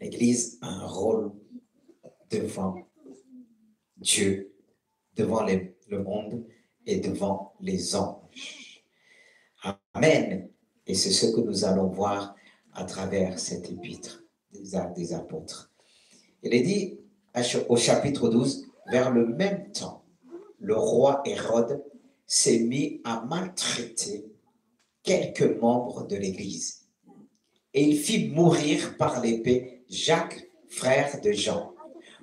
L'Église a un rôle devant Dieu, devant le monde et devant les anges. Amen. Et c'est ce que nous allons voir à travers cet épître des Actes des Apôtres. Il est dit au chapitre 12, vers le même temps, le roi Hérode s'est mis à maltraiter quelques membres de l'Église. Et il fit mourir par l'épée Jacques, frère de Jean.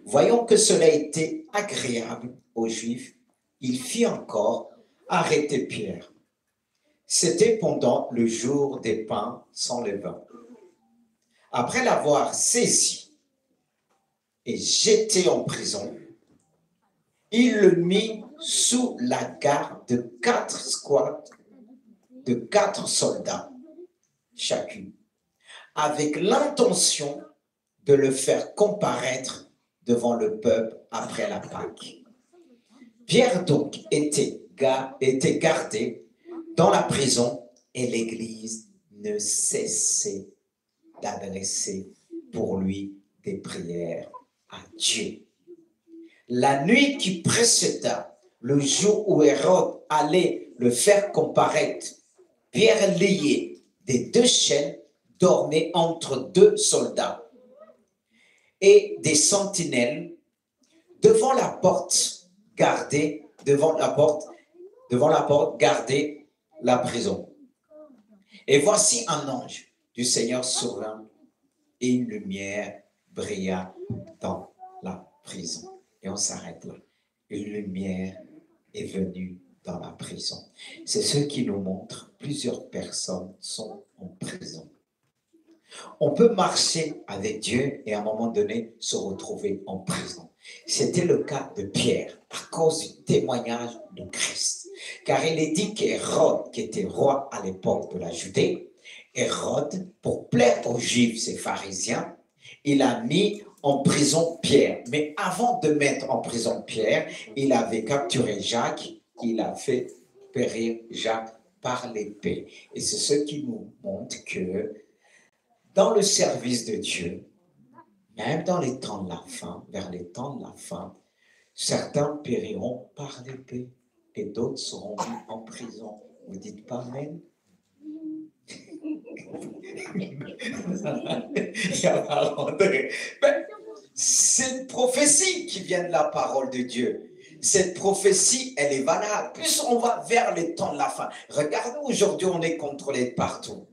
Voyant que cela était agréable aux Juifs, il fit encore arrêter Pierre. C'était pendant le jour des pains sans levain. Après l'avoir saisi et jeté en prison, il le mit sous la garde de 4 squads, de 4 soldats chacune, avec l'intention de le faire comparaître devant le peuple après la Pâque. Pierre donc était gardé dans la prison et l'Église ne cessait d'adresser pour lui des prières à Dieu. La nuit qui précéda le jour où Hérode allait le faire comparaître, Pierre lié des 2 chaînes dormait entre 2 soldats et des sentinelles devant la porte gardait la prison. Et voici un ange du Seigneur survint et une lumière brilla dans la prison. Et on s'arrête là. Une lumière est venue dans la prison. C'est ce qui nous montre plusieurs personnes sont en prison. On peut marcher avec Dieu et à un moment donné se retrouver en prison. C'était le cas de Pierre à cause du témoignage de Christ. Car il est dit qu'Hérode, qui était roi à l'époque de la Judée, Hérode, pour plaire aux Juifs et pharisiens, il a mis en prison Pierre. Mais avant de mettre en prison Pierre, il avait capturé Jacques, il a fait périr Jacques par l'épée. Et c'est ce qui nous montre que dans le service de Dieu, même dans les temps de la fin, vers les temps de la fin, certains périront par l'épée et d'autres seront mis en prison. Vous dites pas amen? C'est une prophétie qui vient de la parole de Dieu. Cette prophétie, elle est valable. Plus on va vers les temps de la fin. Regardez, aujourd'hui, on est contrôlé partout.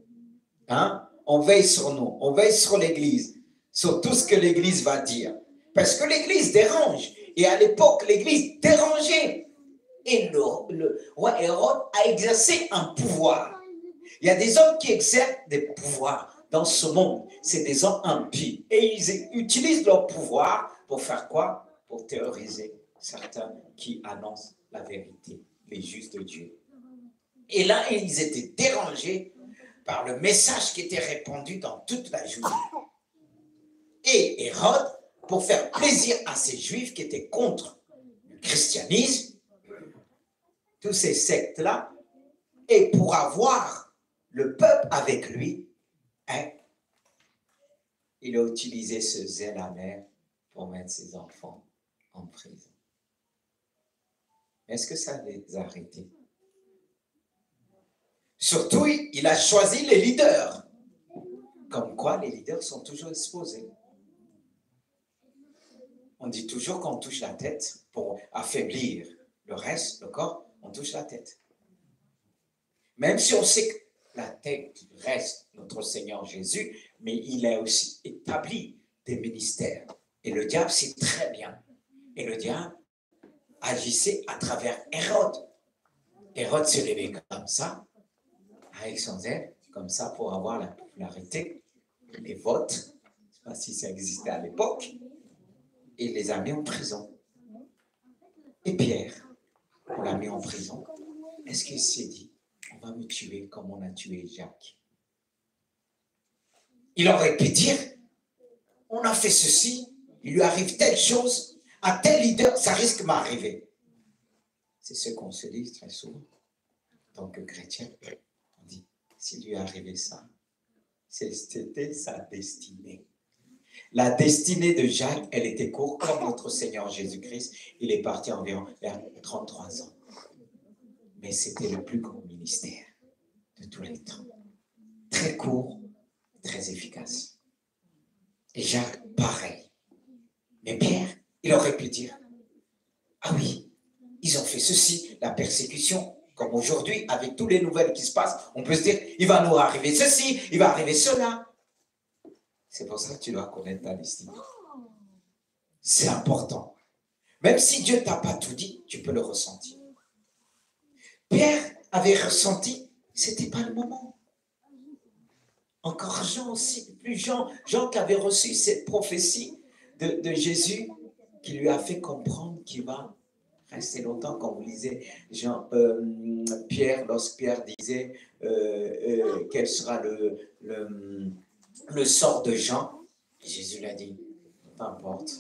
Hein? On veille sur nous, on veille sur l'Église, sur tout ce que l'Église va dire. Parce que l'Église dérange. Et à l'époque, l'Église dérangeait. Et le roi Hérode a exercé un pouvoir. Il y a des hommes qui exercent des pouvoirs dans ce monde. C'est des hommes impies. Et ils utilisent leur pouvoir pour faire quoi? Pour terroriser certains qui annoncent la vérité, les justes de Dieu. Et là, ils étaient dérangés par le message qui était répandu dans toute la Judée. Et Hérode, pour faire plaisir à ces Juifs qui étaient contre le christianisme, tous ces sectes-là, et pour avoir le peuple avec lui, il a utilisé ce zèle amer pour mettre ses enfants en prison. Est-ce que ça les a arrêtés? Surtout, il a choisi les leaders. Comme quoi, les leaders sont toujours exposés. On dit toujours qu'on touche la tête pour affaiblir le reste, le corps, on touche la tête. Même si on sait que la tête reste notre Seigneur Jésus, mais il a aussi établi des ministères. Et le diable sait très bien. Et le diable agissait à travers Hérode. Hérode se levait comme ça, avec son zèle, comme ça pour avoir la popularité, les votes, je ne sais pas si ça existait à l'époque, et il les a mis en prison. Et Pierre, on l'a mis en prison. Est-ce qu'il s'est dit, on va me tuer comme on a tué Jacques? Il aurait pu dire, on a fait ceci, il lui arrive telle chose, à tel leader, ça risque de m'arriver. C'est ce qu'on se dit très souvent. En tant que chrétien, on dit, s'il lui arrivait ça, c'était sa destinée. La destinée de Jacques, elle était courte, comme notre Seigneur Jésus-Christ. Il est parti environ vers 33 ans. Mais c'était le plus grand ministère de tous les temps. Très court, très efficace. Et Jacques, pareil. Mais Pierre, il aurait pu dire, ah oui, ils ont fait ceci, la persécution. Comme aujourd'hui, avec toutes les nouvelles qui se passent, on peut se dire, il va nous arriver ceci, il va arriver cela. C'est pour ça que tu dois connaître ta destinée. C'est important. Même si Dieu ne t'a pas tout dit, tu peux le ressentir. Pierre avait ressenti, ce n'était pas le moment. Encore Jean aussi, plus Jean qui avait reçu cette prophétie de Jésus, qui lui a fait comprendre qu'il va rester longtemps. Quand vous lisez Pierre, lorsque Pierre disait quel sera le sort de Jean, Jésus l'a dit, peu importe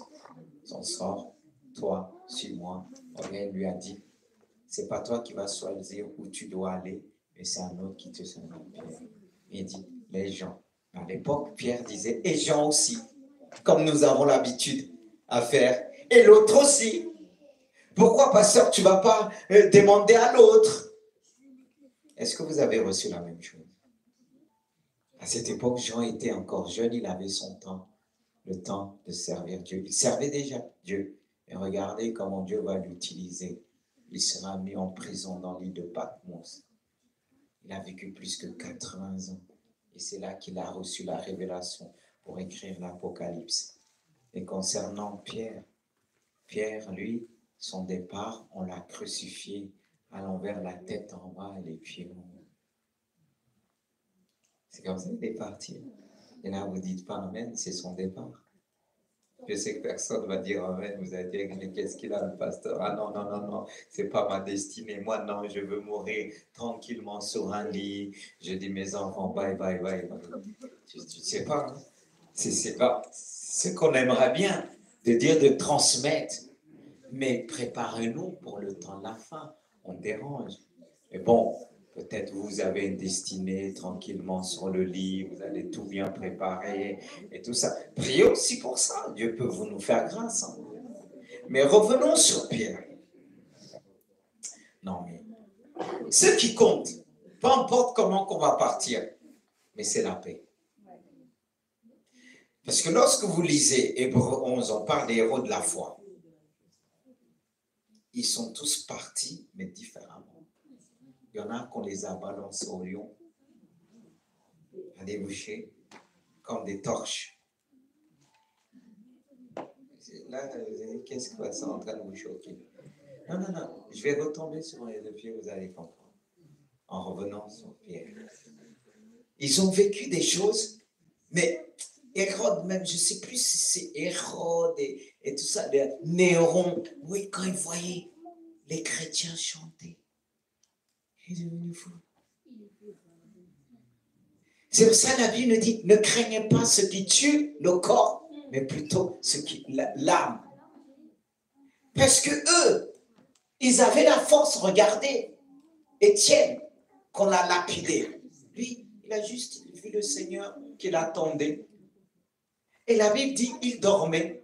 son sort, toi, suis-moi. Il lui a dit, c'est pas toi qui vas choisir où tu dois aller, mais c'est un autre qui te sera. Il dit, les gens. À l'époque, Pierre disait, et Jean aussi, comme nous avons l'habitude à faire, et l'autre aussi. Pourquoi, pasteur, tu ne vas pas demander à l'autre? Est-ce que vous avez reçu la même chose? À cette époque, Jean était encore jeune, il avait son temps, le temps de servir Dieu. Il servait déjà Dieu. Et regardez comment Dieu va l'utiliser. Il sera mis en prison dans l'île de Patmos. Il a vécu plus que 80 ans. Et c'est là qu'il a reçu la révélation pour écrire l'Apocalypse. Et concernant Pierre, lui, son départ, on l'a crucifié à l'envers, la tête en bas et les pieds en haut. C'est comme ça qu'il est parti. Et là, vous ne dites pas Amen, c'est son départ. Je sais que personne va dire Amen. Vous allez dire, mais qu'est-ce qu'il a, le pasteur? Ah non, non, non, non, c'est pas ma destinée. Moi, non, je veux mourir tranquillement sur un lit. Je dis, mes enfants, bye, bye, bye. Tu ne sais pas. Hein? C'est pas ce qu'on aimerait bien, de dire, de transmettre. Mais préparez-nous pour le temps de la fin. On dérange. Mais bon, peut-être vous avez une destinée tranquillement sur le lit, vous allez tout bien préparer et tout ça. Priez aussi pour ça. Dieu peut vous nous faire grâce. Hein. Mais revenons sur Pierre. Non, mais ce qui compte, peu importe comment qu'on va partir, mais c'est la paix. Parce que lorsque vous lisez Hébreux 11, on parle des héros de la foi. Ils sont tous partis, mais différemment. Il y en a qu'on les a balancés au lion, à des bouchers, comme des torches. Là, qu'est-ce que c'est en train de vous choquer? Non, non, non, je vais retomber sur les deux pieds, vous allez comprendre. En revenant sur Pierre. Ils ont vécu des choses, mais Hérode même, je ne sais plus si c'est Hérode et tout ça, Néron, oui, quand il voyait les chrétiens chanter, il est devenu fou. C'est pour ça que la Bible nous dit, ne craignez pas ce qui tue le corps, mais plutôt ce qui l'âme. Parce que eux, ils avaient la force, regardez, Étienne, qu'on a lapidé. Lui, il a juste vu le Seigneur qui l'attendait. Et la Bible dit, il dormait.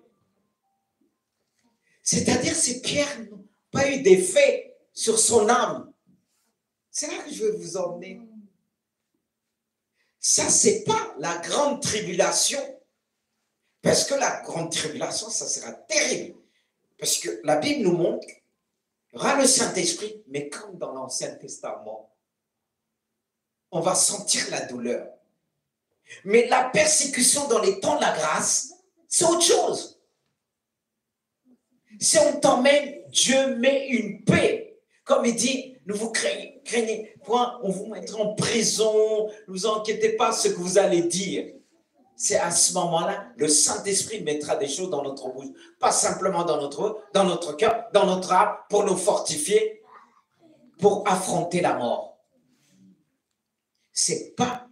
C'est-à-dire, ces pierres n'ont pas eu d'effet sur son âme. C'est là que je veux vous emmener. Ça, c'est pas la grande tribulation. Parce que la grande tribulation, ça sera terrible. Parce que la Bible nous montre, il y aura le Saint-Esprit, mais comme dans l'Ancien Testament, on va sentir la douleur. Mais la persécution dans les temps de la grâce, c'est autre chose. Si on t'emmène, Dieu met une paix. Comme il dit, ne vous craignez point, on vous mettra en prison, ne vous inquiétez pas ce que vous allez dire. C'est à ce moment-là, le Saint-Esprit mettra des choses dans notre bouche, pas simplement dans notre cœur, dans notre âme, pour nous fortifier, pour affronter la mort. C'est pas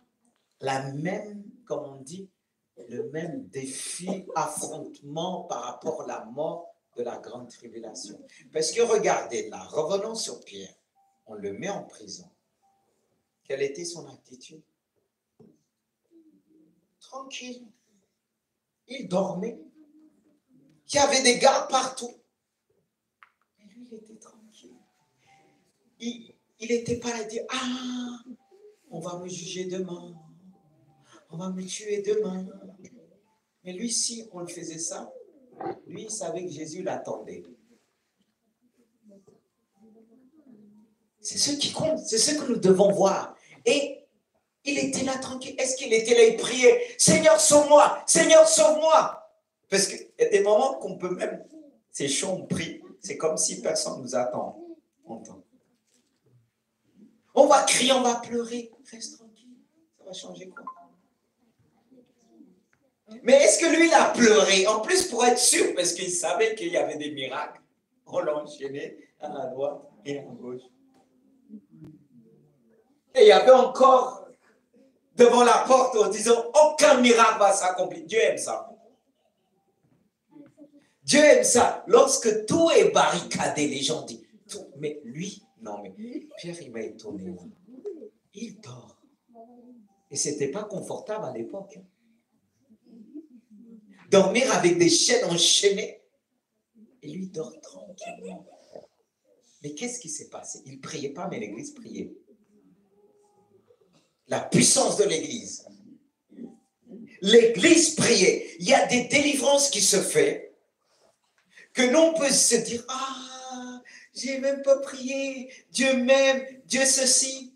la même, comme on dit, le même défi, affrontement par rapport à la mort de la grande tribulation. Parce que regardez là, revenons sur Pierre, on le met en prison. Quelle était son attitude? Tranquille. Il dormait. Il y avait des gardes partout. Mais lui, il était tranquille. Il n'était pas là à dire, ah, on va me juger demain. On va me tuer demain. Mais lui, si on le faisait ça, lui, il savait que Jésus l'attendait. C'est ce qui compte, c'est ce que nous devons voir. Et il était là tranquille. Est-ce qu'il était là, il priait, Seigneur, sauve-moi, Seigneur, sauve-moi. Parce qu'il y a des moments qu'on peut même, c'est chaud, on prie, c'est comme si personne nous attend. On va crier, on va pleurer, reste tranquille, ça va changer quoi? Mais est-ce que lui, il a pleuré? En plus, pour être sûr, parce qu'il savait qu'il y avait des miracles, on l'a enchaîné à la droite et à la gauche. Et il y avait encore devant la porte en disant aucun miracle va s'accomplir. Dieu aime ça. Dieu aime ça. Lorsque tout est barricadé, les gens disent tout. Mais lui, non, mais Pierre, il m'a étonné. Il dort. Et ce n'était pas confortable à l'époque. Dormir avec des chaînes enchaînées. Et lui dort tranquillement. Mais qu'est-ce qui s'est passé? Il ne priait pas, mais l'église priait. La puissance de l'église. L'église priait. Il y a des délivrances qui se font que l'on peut se dire, ah, j'ai même pas prié, Dieu m'aime, Dieu ceci.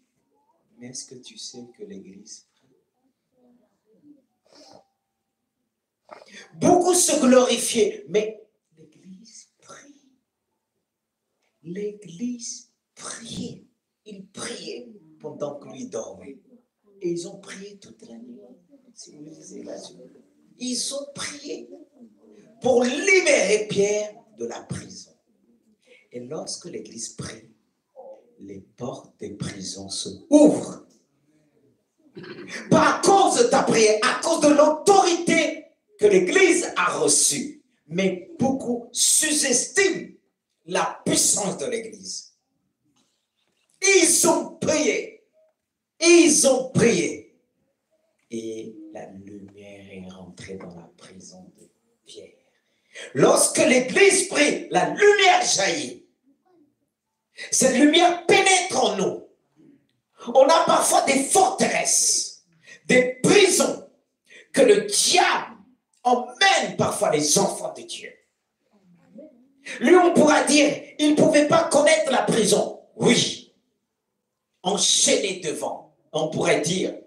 Mais est-ce que tu sais que l'église prie? Beaucoup se glorifiaient, mais l'église prie. L'église priait. Il priait pendant que lui dormait. Et ils ont prié toute la nuit. Si vous lisez là-dessus. Ils ont prié pour libérer Pierre de la prison. Et lorsque l'église prie, les portes des prisons se ouvrent. Pas à cause de ta prière, à cause de l'autorité que l'église a reçue. Mais beaucoup sous-estiment la puissance de l'église. Ils ont prié. Ils ont prié. Et la lumière est rentrée dans la prison de Pierre. Lorsque l'église prie, la lumière jaillit. Cette lumière pénètre en nous. On a parfois des forteresses, des prisons que le diable emmène parfois les enfants de Dieu. Lui, on pourra dire, il ne pouvait pas connaître la prison. Oui, enchaîné devant. On pourrait dire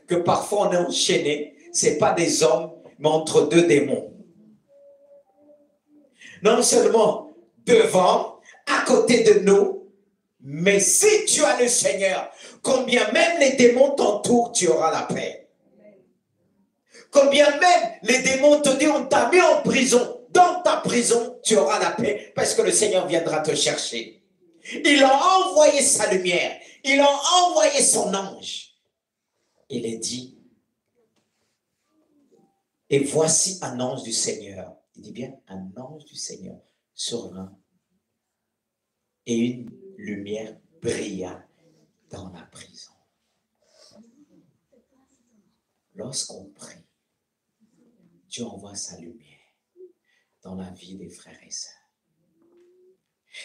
que parfois on est enchaîné, ce n'est pas des hommes, mais entre deux démons. Non seulement devant, à côté de nous, mais si tu as le Seigneur, combien même les démons t'entourent, tu auras la paix. Combien même les démons te disent, on t'a mis en prison, dans ta prison, tu auras la paix, parce que le Seigneur viendra te chercher. Il a envoyé sa lumière, il a envoyé son ange. Il est dit, et voici un ange du Seigneur. Il dit bien, un ange du Seigneur survint et une lumière brilla dans la prison. Lorsqu'on prie, Dieu envoie sa lumière dans la vie des frères et sœurs.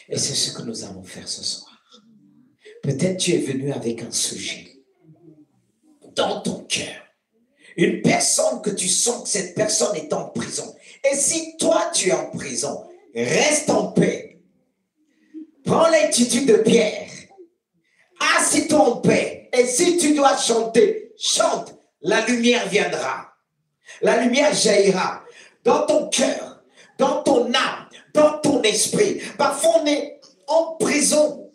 Et c'est ce que nous allons faire ce soir. Peut-être tu es venu avec un sujet dans ton cœur. Une personne que tu sens que cette personne est en prison. Et si toi tu es en prison, reste en paix. Prends l'attitude de Pierre. Assis-toi en paix. Et si tu dois chanter, chante. La lumière viendra. La lumière jaillira dans ton cœur, dans ton âme, dans ton esprit. Parfois on est en prison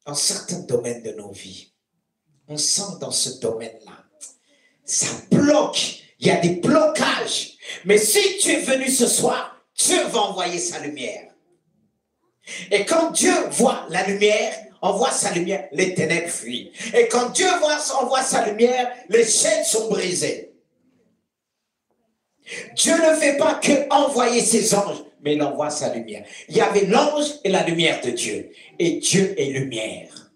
dans certains domaines de nos vies. On sent dans ce domaine-là. Ça bloque. Il y a des blocages. Mais si tu es venu ce soir, Dieu va envoyer sa lumière. Et quand Dieu voit la lumière, envoie sa lumière, les ténèbres fuient. Et quand Dieu envoie sa lumière, les chaînes sont brisées. Dieu ne fait pas que envoyer ses anges, mais il envoie sa lumière. Il y avait l'ange et la lumière de Dieu. Et Dieu est lumière.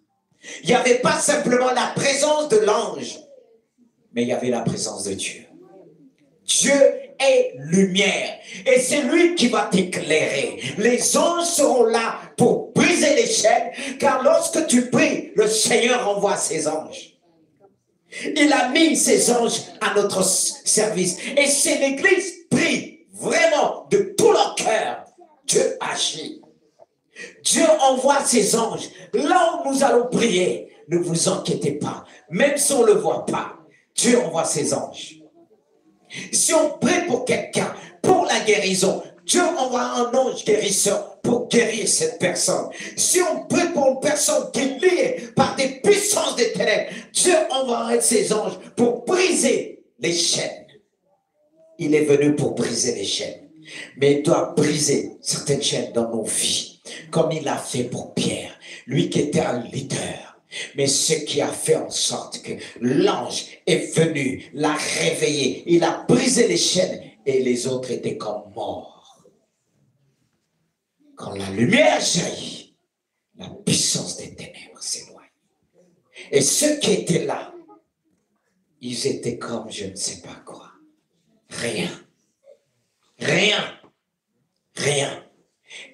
Il n'y avait pas simplement la présence de l'ange, mais il y avait la présence de Dieu. Dieu est lumière. Et c'est lui qui va t'éclairer. Les anges seront là pour briser les chaînes, car lorsque tu pries, le Seigneur envoie ses anges. Il a mis ses anges à notre service. Et si l'Église prie vraiment de tout leur cœur, Dieu agit. Dieu envoie ses anges. Là où nous allons prier, ne vous inquiétez pas. Même si on ne le voit pas, Dieu envoie ses anges. Si on prie pour quelqu'un, pour la guérison, Dieu envoie un ange guérisseur pour guérir cette personne. Si on prie pour une personne qui est liée par des puissances des ténèbres, Dieu envoie ses anges pour briser les chaînes. Il est venu pour briser les chaînes. Mais il doit briser certaines chaînes dans nos vies, comme il l'a fait pour Pierre, lui qui était un leader. Mais ce qui a fait en sorte que l'ange est venu, l'a réveillé, il a brisé les chaînes et les autres étaient comme morts. Quand la lumière jaillit, la puissance des ténèbres s'éloigne. Et ceux qui étaient là, ils étaient comme je ne sais pas quoi. Rien. Rien. Rien.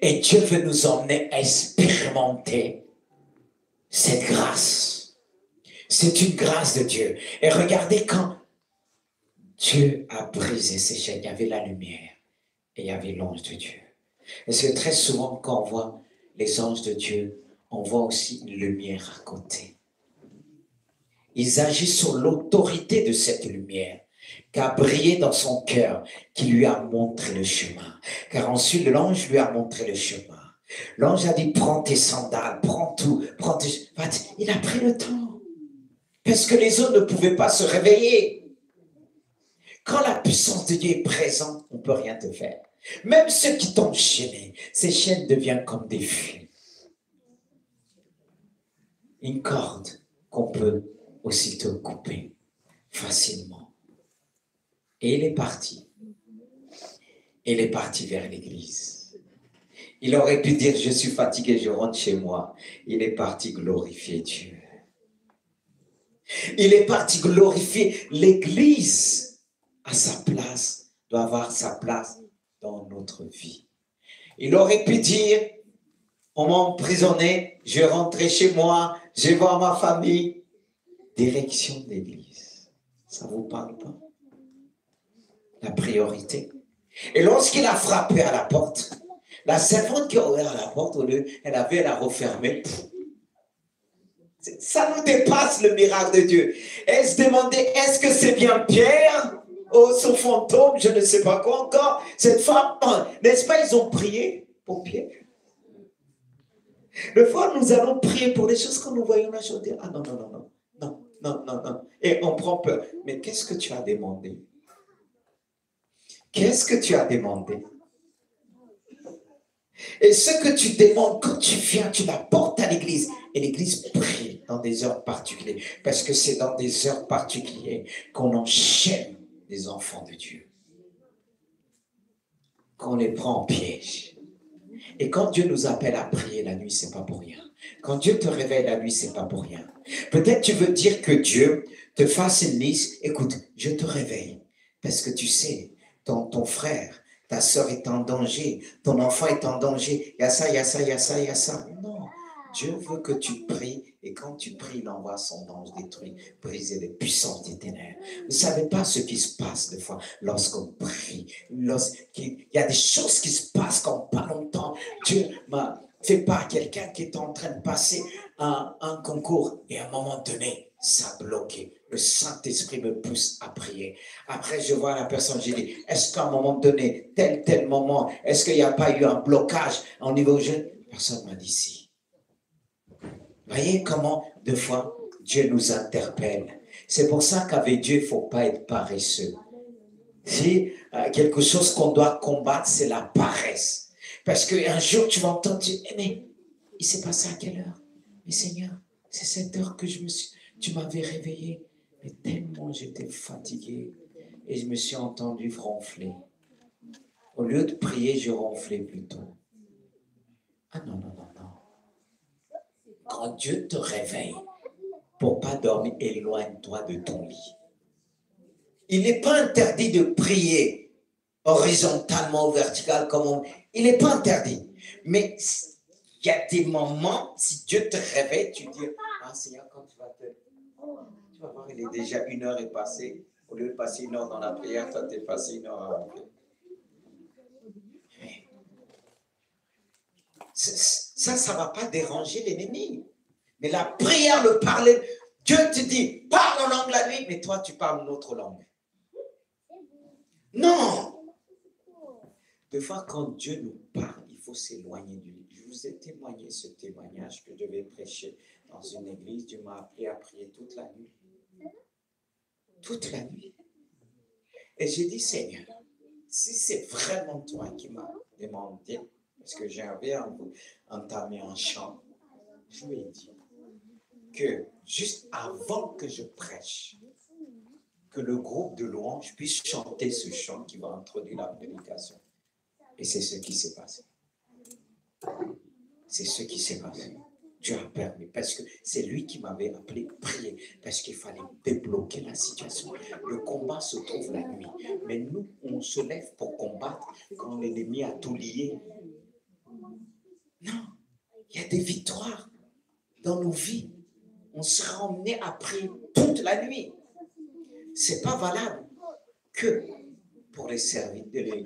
Et Dieu veut nous emmener à expérimenter cette grâce. C'est une grâce de Dieu. Et regardez quand Dieu a brisé ces chaînes, il y avait la lumière et il y avait l'ange de Dieu. Parce que très souvent, quand on voit les anges de Dieu, on voit aussi une lumière à côté. Ils agissent sur l'autorité de cette lumière qui a brillé dans son cœur, qui lui a montré le chemin. Car ensuite, l'ange lui a montré le chemin. L'ange a dit, prends tes sandales, prends tout, prends tes... Il a pris le temps. Parce que les autres ne pouvaient pas se réveiller. Quand la puissance de Dieu est présente, on ne peut rien te faire. Même ceux qui t'ont chaîné, ces chaînes deviennent comme des fils. Une corde qu'on peut aussitôt couper facilement. Et il est parti. Il est parti vers l'église. Il aurait pu dire, je suis fatigué, je rentre chez moi. Il est parti glorifier Dieu. Il est parti glorifier l'église. À sa place, doit avoir sa place dans notre vie. Il aurait pu dire, on m'a emprisonné, je vais rentrer chez moi, je vais voir ma famille. Direction d'église. Ça ne vous parle pas? La priorité. Et lorsqu'il a frappé à la porte, la servante qui a ouvert la porte, au lieu, elle avait la refermée. Ça nous dépasse le miracle de Dieu. Elle se demandait, est-ce que c'est bien Pierre? Oh, son fantôme, je ne sais pas quoi encore. Cette femme, n'est-ce pas, ils ont prié pour Pierre. Le fois, nous allons prier pour des choses que nous voyons là, je dis, ah non, non, non, non, non, non, non, non. Et on prend peur. Mais qu'est-ce que tu as demandé? Qu'est-ce que tu as demandé? Et ce que tu demandes, quand tu viens, tu l'apportes à l'église. Et l'église prie dans des heures particulières. Parce que c'est dans des heures particulières qu'on enchaîne les enfants de Dieu. Qu'on les prend en piège. Et quand Dieu nous appelle à prier la nuit, c'est pas pour rien. Quand Dieu te réveille la nuit, c'est pas pour rien. Peut-être tu veux dire que Dieu te fasse une liste. Écoute, je te réveille. Parce que tu sais, ton frère, ta soeur est en danger, ton enfant est en danger, il y a ça, il y a ça, il y a ça, il y a ça. Non, Dieu veut que tu pries et quand tu pries, il envoie son ange détruit, briser les puissances des ténèbres. Vous ne savez pas ce qui se passe des fois lorsqu'on prie. Il y a des choses qui se passent quand pas longtemps. Dieu m'a fait part à quelqu'un qui est en train de passer un concours et à un moment donné, ça a bloqué. Le Saint-Esprit me pousse à prier. Après, je vois la personne, j'ai dit, est-ce qu'à un moment donné, tel moment, est-ce qu'il n'y a pas eu un blocage au niveau jeune? Personne ne m'a dit si. Voyez comment, deux fois, Dieu nous interpelle. C'est pour ça qu'avec Dieu, il ne faut pas être paresseux. Si quelque chose qu'on doit combattre, c'est la paresse. Parce qu'un jour, tu vas entendre, mais il s'est passé à quelle heure? Mais Seigneur, c'est cette heure que tu m'avais réveillé. Mais tellement j'étais fatigué et je me suis entendu ronfler. Au lieu de prier, je ronflais plutôt. Ah non, non, non, non. Quand Dieu te réveille, pour pas dormir, éloigne-toi de ton lit. Il n'est pas interdit de prier horizontalement ou vertical, il n'est pas interdit. Mais il y a des moments, si Dieu te réveille, tu dis, ah Seigneur, quand tu vas voir, il est déjà 1 heure est passée. Au lieu de passer 1 heure dans la prière, toi, tu es passé 1 heure à la prière. Ça ne va pas déranger l'ennemi. Mais la prière, le parler, Dieu te dit, parle en langue la nuit, mais toi, tu parles une autre langue. Non! Des fois, quand Dieu nous parle, il faut s'éloigner de lui. Je vous ai témoigné ce témoignage que je devais prêcher dans une église. Dieu m'a appelé à prier toute la nuit. Toute la nuit. Et j'ai dit, Seigneur, si c'est vraiment toi qui m'as demandé, parce que j'avais entamé un chant, je lui ai dit que juste avant que je prêche, que le groupe de louanges puisse chanter ce chant qui va introduire la prédication. Et c'est ce qui s'est passé. C'est ce qui s'est passé. Dieu a permis, parce que c'est lui qui m'avait appelé prier, parce qu'il fallait débloquer la situation. Le combat se trouve la nuit, mais nous, on se lève pour combattre quand l'ennemi a tout lié. Non, il y a des victoires dans nos vies. On sera emmené à prier toute la nuit. Ce n'est pas valable que pour les serviteurs,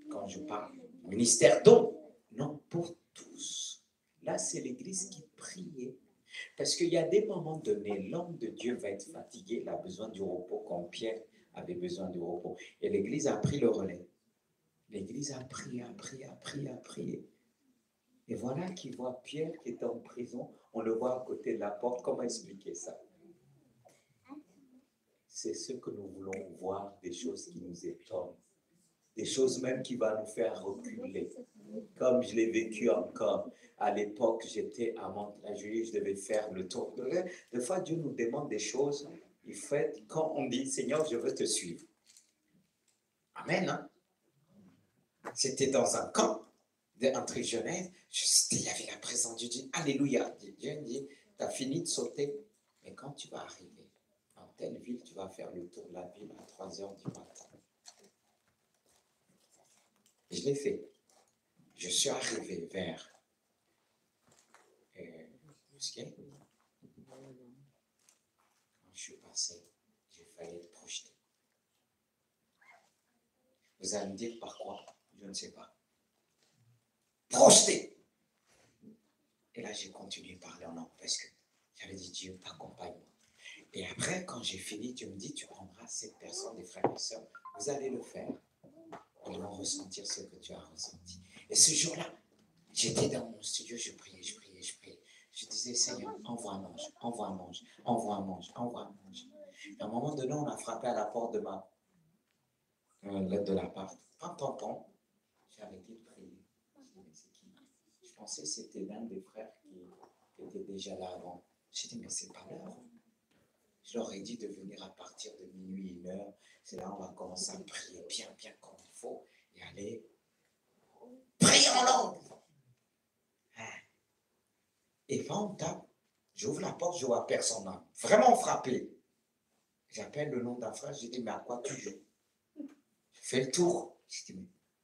quand je parle, ministère d'eau, non, pour tous. Là, c'est l'Église qui priait. Parce qu'il y a des moments donnés, l'homme de Dieu va être fatigué, il a besoin du repos, comme Pierre avait besoin du repos. Et l'Église a pris le relais. L'Église a prié, a prié, a prié, a prié. Et voilà qu'il voit Pierre qui est en prison, on le voit à côté de la porte. Comment expliquer ça? C'est ce que nous voulons voir, des choses qui nous étonnent. Des choses même qui vont nous faire reculer. Comme je l'ai vécu encore. À l'époque, j'étais à Mantes-la-Jolie, je devais faire le tour. Des fois, Dieu nous demande des choses. Il fait quand on dit, Seigneur, je veux te suivre. Amen. Hein? C'était dans un camp entre Genève. Il y avait la présence de Dieu. Dit, Alléluia. Dieu dit, tu as fini de sauter. Mais quand tu vas arriver dans telle ville, tu vas faire le tour de la ville à 3 heures du matin. Et je l'ai fait. Je suis arrivé vers Mosquée. Quand je suis passé, j'ai failli être projeté. Vous allez me dire par quoi? Je ne sais pas. Projeté! Et là, j'ai continué à parler en langue parce que j'avais dit, Dieu, t'accompagne-moi. Et après, quand j'ai fini, Dieu me dit, tu prendras cette personne, des frères et sœurs, vous allez le faire. Ils vont ressentir ce que tu as ressenti. Et ce jour-là, j'étais dans mon studio, je priais, je priais, je priais. Je disais, Seigneur, envoie un ange, envoie un ange, envoie un ange, envoie un ange. Et à un moment donné, on a frappé à la porte de de l'appart. Pam, pam, pam. J'ai arrêté de prier. Je dis, mais c'est qui? Je pensais que c'était l'un des frères qui était déjà là avant. J'ai dit, mais c'est pas l'heure. Je leur ai dit de venir à partir de minuit, 1 heure. C'est là on va commencer à prier bien, bien comme il faut. Et aller prier en langue. Et quand on tape, j'ouvre la porte, je vois personne là. Vraiment frappé. J'appelle le nom d'un frère, je dis, mais à quoi tu joues? Je fais le tour.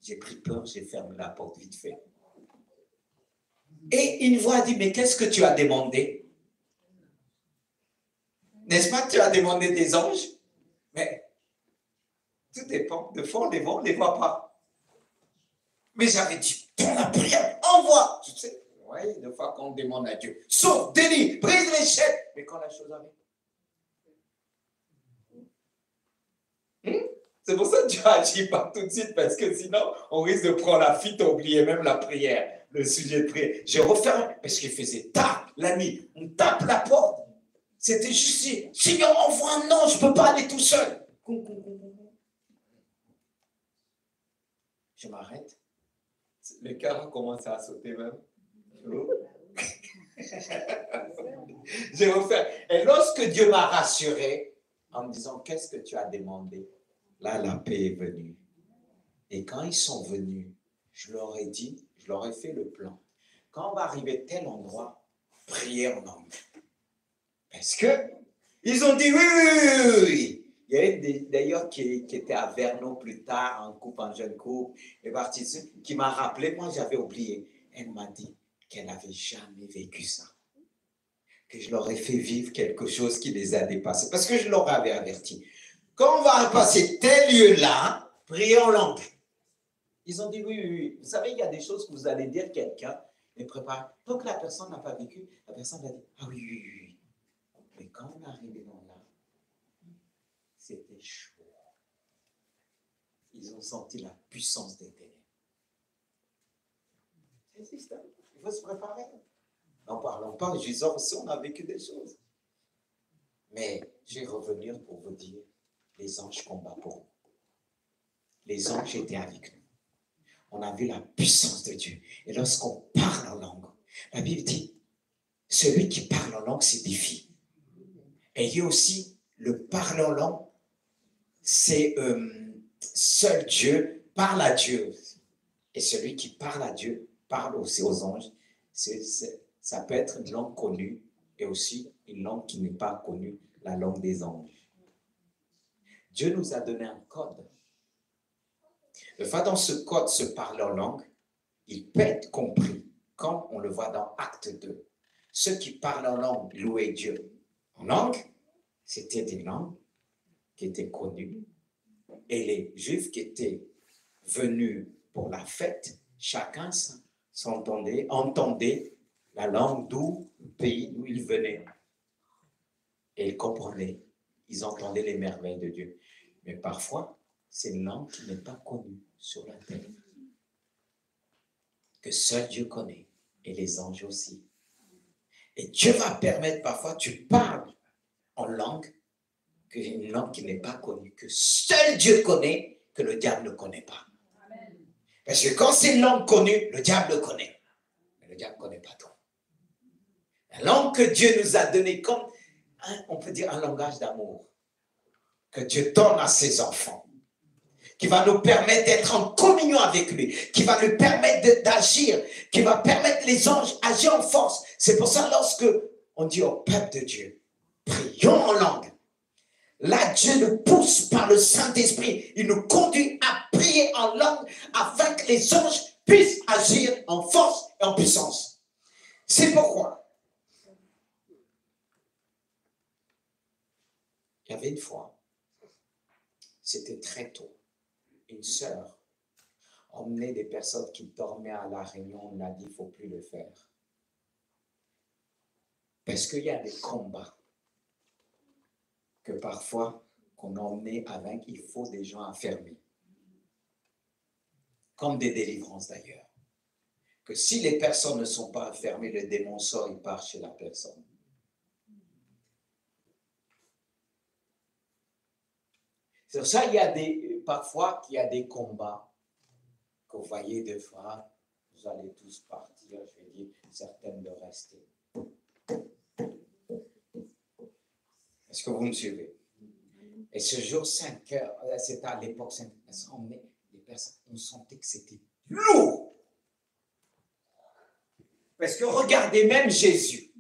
J'ai pris peur, j'ai fermé la porte vite fait. Et une voix dit, mais qu'est-ce que tu as demandé? N'est-ce pas que tu as demandé des anges? Mais tout dépend. De fois, on les voit pas. Mais j'avais dit, pour la prière, envoie. Tu sais, oui, des fois, quand on demande à Dieu, sauve, délie, brise les chaînes. Mais quand la chose arrive. C'est pour ça que Dieu n'agit pas tout de suite, parce que sinon, on risque de prendre la fuite, oublier même la prière, le sujet de prière. J'ai refermé, parce qu'il faisait tard la nuit. On tape la porte. C'était juste, Seigneur, envoie un ange, je ne peux pas aller tout seul. Je m'arrête. Le cœur a commencé à sauter même. J'ai refait. Et lorsque Dieu m'a rassuré, en me disant, qu'est-ce que tu as demandé? Là, la paix est venue. Et quand ils sont venus, je leur ai dit, je leur ai fait le plan. Quand on va arriver à tel endroit, priez en langue. Parce que ils ont dit oui. Il y a une d'ailleurs qui était à Vernon plus tard, en couple, en jeune couple, et partie qui m'a rappelé, moi j'avais oublié. Elle m'a dit qu'elle n'avait jamais vécu ça. Que je leur ai fait vivre quelque chose qui les a dépassés. Parce que je leur avais averti. Quand on va passer tel lieu-là, priez en langue. Ils ont dit oui, oui, oui. Vous savez, il y a des choses que vous allez dire à quelqu'un, mais préparez. Tant que la personne n'a pas vécu, la personne va dire ah oui, oui, oui, oui. Mais quand on est arrivé dans là, c'était chaud. Ils ont senti la puissance des ténèbres. C'est le système. Il faut se préparer. N'en parlons pas, Jésus aussi, on a vécu des choses. Mais je vais revenir pour vous dire, les anges combattent pour nous. Les anges étaient avec nous. On a vu la puissance de Dieu. Et lorsqu'on parle en langue, la Bible dit, celui qui parle en langue s'édifie. Et il y a aussi le parler en langue, c'est seul Dieu parle à Dieu. Et celui qui parle à Dieu parle aussi aux anges. Ça peut être une langue connue et aussi une langue qui n'est pas connue, la langue des anges. Dieu nous a donné un code. Le fait dans ce code se parler en langue, il peut être compris, comme on le voit dans Acte 2. Ceux qui parlent en langue louaient Dieu. En langue, c'était des langues qui étaient connues. Et les Juifs qui étaient venus pour la fête, chacun entendait la langue d'où, le pays d'où ils venaient. Et ils comprenaient, ils entendaient les merveilles de Dieu. Mais parfois, c'est une langue qui n'est pas connue sur la terre, que seul Dieu connaît, et les anges aussi. Et Dieu va permettre, parfois, tu parles en langue, une langue qui n'est pas connue, que seul Dieu connaît, que le diable ne connaît pas. Parce que quand c'est une langue connue, le diable le connaît. Mais le diable ne connaît pas tout. La langue que Dieu nous a donnée, comme, on peut dire, un langage d'amour, que Dieu donne à ses enfants, qui va nous permettre d'être en communion avec lui, qui va nous permettre d'agir, qui va permettre les anges d'agir en force. C'est pour ça, lorsque on dit au peuple de Dieu, prions en langue, là, Dieu nous pousse par le Saint-Esprit. Il nous conduit à prier en langue afin que les anges puissent agir en force et en puissance. C'est pourquoi il y avait une fois, c'était très tôt, une sœur emmenait des personnes qui dormaient à la réunion. On a dit, il ne faut plus le faire. Parce qu'il y a des combats que parfois, qu'on emmenait avec, il faut des gens enfermés. Comme des délivrances d'ailleurs. Que si les personnes ne sont pas enfermées, le démon sort, il part chez la personne. C'est pour ça qu'il y a parfois qu'il y a des combats que vous voyez des fois, vous allez tous partir, je vais dire, certaines de rester. Est-ce que vous me suivez? Et ce jour, 5 heures, c'était à l'époque 5 heures, les personnes, on sentait que c'était lourd. Parce que regardez même Jésus.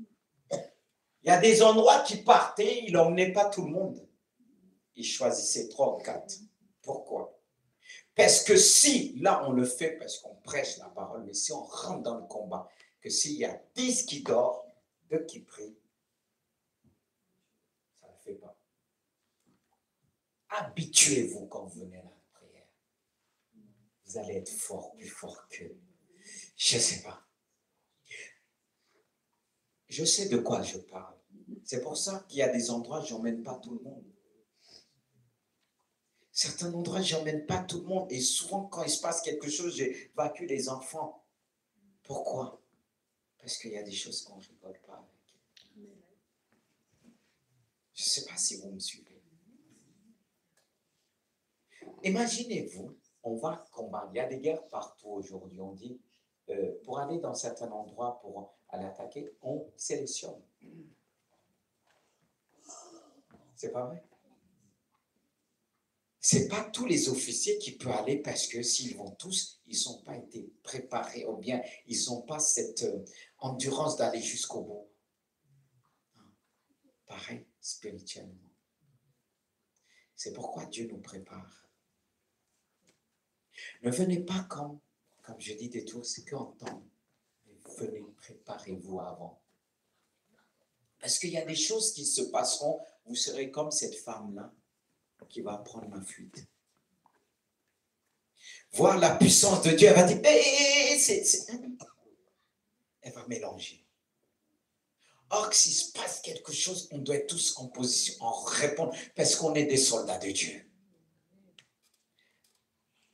Il y a des endroits qui partaient, il n'emmenait pas tout le monde. Il choisissait 3 ou 4. Pourquoi? Parce que si, là on le fait parce qu'on prêche la parole, mais si on rentre dans le combat, que s'il y a 10 qui dorment, 2 qui prient, ça ne le fait pas. Habituez-vous quand vous venez à la prière. Vous allez être fort, plus fort que, je ne sais pas. Je sais de quoi je parle. C'est pour ça qu'il y a des endroits où je n'emmène pas tout le monde. Certains endroits, je n'emmène pas tout le monde. Et souvent, quand il se passe quelque chose, j'évacue les enfants. Pourquoi? Parce qu'il y a des choses qu'on ne rigole pas avec. Je ne sais pas si vous me suivez. Imaginez-vous, on va combattre. Il y a des guerres partout aujourd'hui. On dit, pour aller dans certains endroits, pour aller attaquer, on sélectionne. C'est pas vrai? Ce n'est pas tous les officiers qui peuvent aller parce que s'ils vont tous, ils n'ont pas été préparés ou bien ils n'ont pas cette endurance d'aller jusqu'au bout. Pareil, spirituellement. C'est pourquoi Dieu nous prépare. Ne venez pas comme je dis des tours, c'est qu'en temps. Venez, préparez-vous avant. Parce qu'il y a des choses qui se passeront. Vous serez comme cette femme-là qui va prendre la fuite. Voir la puissance de Dieu, elle va dire, elle va mélanger. Or, s'il se passe quelque chose, on doit être tous en position, en répondre, parce qu'on est des soldats de Dieu.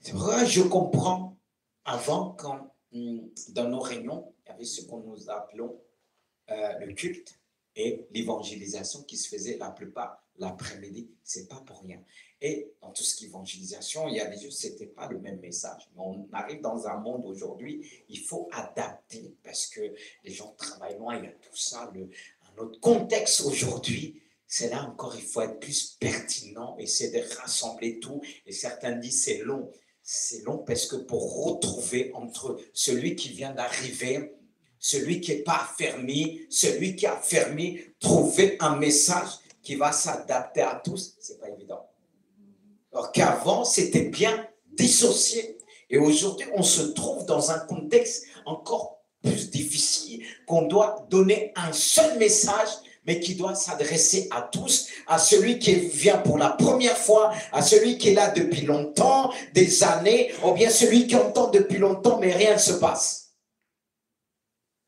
C'est vrai, je comprends. Avant, quand dans nos réunions, il y avait ce qu'on nous appelons le culte et l'évangélisation qui se faisait la plupart l'après-midi. C'est pas pour rien. Et dans tout ce qui est évangélisation, il y a des choses, c'était pas le même message. Mais on arrive dans un monde aujourd'hui, il faut adapter parce que les gens travaillent loin, il y a tout ça, un autre contexte aujourd'hui. C'est là encore, il faut être plus pertinent, essayer de rassembler tout. Et certains disent c'est long. C'est long parce que pour retrouver entre celui qui vient d'arriver, celui qui n'est pas affermi, celui qui est affermi, trouver un message qui va s'adapter à tous, ce n'est pas évident. Alors qu'avant, c'était bien dissocié. Et aujourd'hui, on se trouve dans un contexte encore plus difficile, qu'on doit donner un seul message, mais qui doit s'adresser à tous, à celui qui vient pour la première fois, à celui qui est là depuis longtemps, des années, ou bien celui qui entend depuis longtemps, mais rien ne se passe.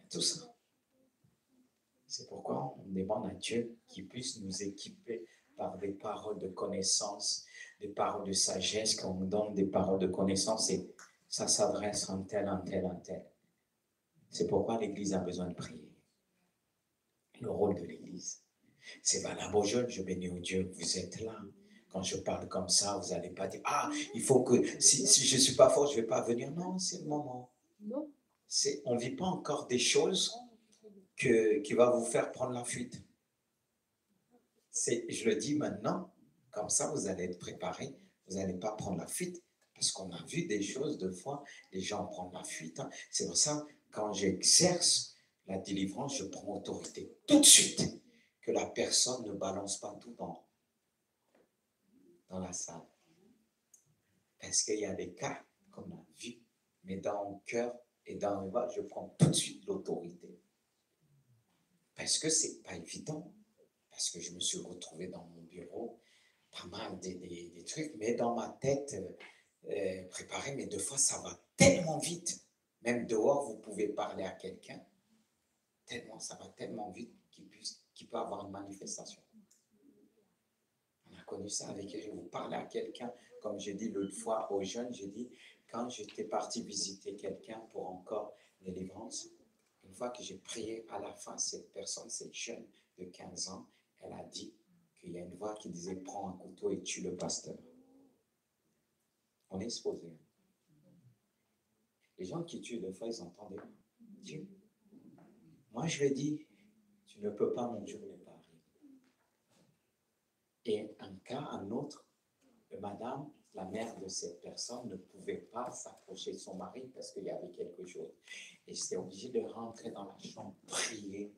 Tout ça. C'est pourquoi on demande à Dieu qu'il puisse nous équiper par des paroles de connaissance, des paroles de sagesse, qu'on nous donne des paroles de connaissance et ça s'adresse à un tel, un tel, un tel. C'est pourquoi l'Église a besoin de prier. Le rôle de l'Église. C'est valable aux jeunes, je bénis au Dieu, vous êtes là. Quand je parle comme ça, vous n'allez pas dire, ah, il faut que, si je ne suis pas fort, je ne vais pas venir. Non, c'est le moment. On ne vit pas encore des choses qui va vous faire prendre la fuite. Je le dis maintenant, comme ça, vous allez être préparés, vous n'allez pas prendre la fuite, parce qu'on a vu des choses, deux fois, les gens prennent la fuite. Hein. C'est pour ça, quand j'exerce la délivrance, je prends autorité tout de suite, que la personne ne balance pas tout dans la salle. Parce qu'il y a des cas qu'on a vus, mais dans mon cœur et dans mes bras, je prends tout de suite l'autorité. Parce que ce n'est pas évident. Parce que je me suis retrouvé dans mon bureau, pas mal des trucs, mais dans ma tête, préparé, mais deux fois, ça va tellement vite. Même dehors, vous pouvez parler à quelqu'un, ça va tellement vite qu'il peut avoir une manifestation. On a connu ça avec vous parlez à quelqu'un, comme j'ai dit l'autre fois aux jeunes, j'ai dit, quand j'étais parti visiter quelqu'un pour encore délivrance, une fois que j'ai prié, à la fin, cette personne, cette jeune de 15 ans, elle a dit qu'il y a une voix qui disait « Prends un couteau et tue le pasteur ». On est exposé. Les gens qui tuent, des fois, ils entendent Dieu. Moi, je lui ai dit « Tu ne peux pas, mon jour n'est pas arrivé ». Et un cas, un autre, madame, la mère de cette personne, ne pouvait pas s'approcher de son mari parce qu'il y avait quelque chose. Et j'étais obligé de rentrer dans la chambre, prier.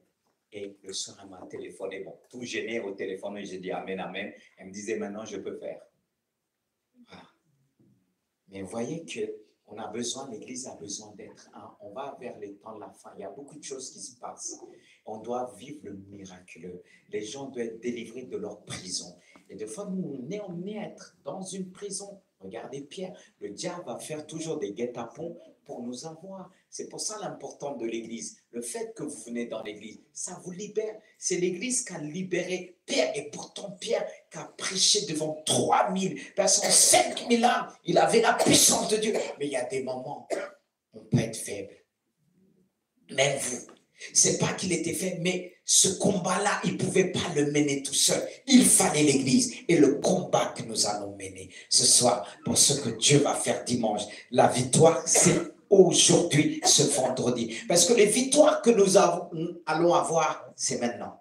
Et le soir, elle m'a téléphoné, bon, tout gêné au téléphone, et j'ai dit amen, amen. Elle me disait maintenant, je peux faire. Voilà. Mais vous voyez qu'on a besoin, l'Église a besoin d'être un. On va vers les temps de la fin. Il y a beaucoup de choses qui se passent. On doit vivre le miraculeux. Les gens doivent être délivrés de leur prison. Et des fois, nous, on est être dans une prison. Regardez Pierre, le diable va faire toujours des guet-apens pour nous avoir. C'est pour ça l'importance de l'Église. Le fait que vous venez dans l'Église, ça vous libère. C'est l'Église qui a libéré Pierre. Et pourtant, Pierre qui a prêché devant 3000 personnes, 5000 âmes. Il avait la puissance de Dieu. Mais il y a des moments où on peut être faible. Même vous. C'est pas qu'il était faible, mais ce combat-là, il ne pouvait pas le mener tout seul. Il fallait l'Église et le combat que nous allons mener ce soir pour ce que Dieu va faire dimanche. La victoire, c'est aujourd'hui, ce vendredi. Parce que les victoires que nous allons avoir, c'est maintenant.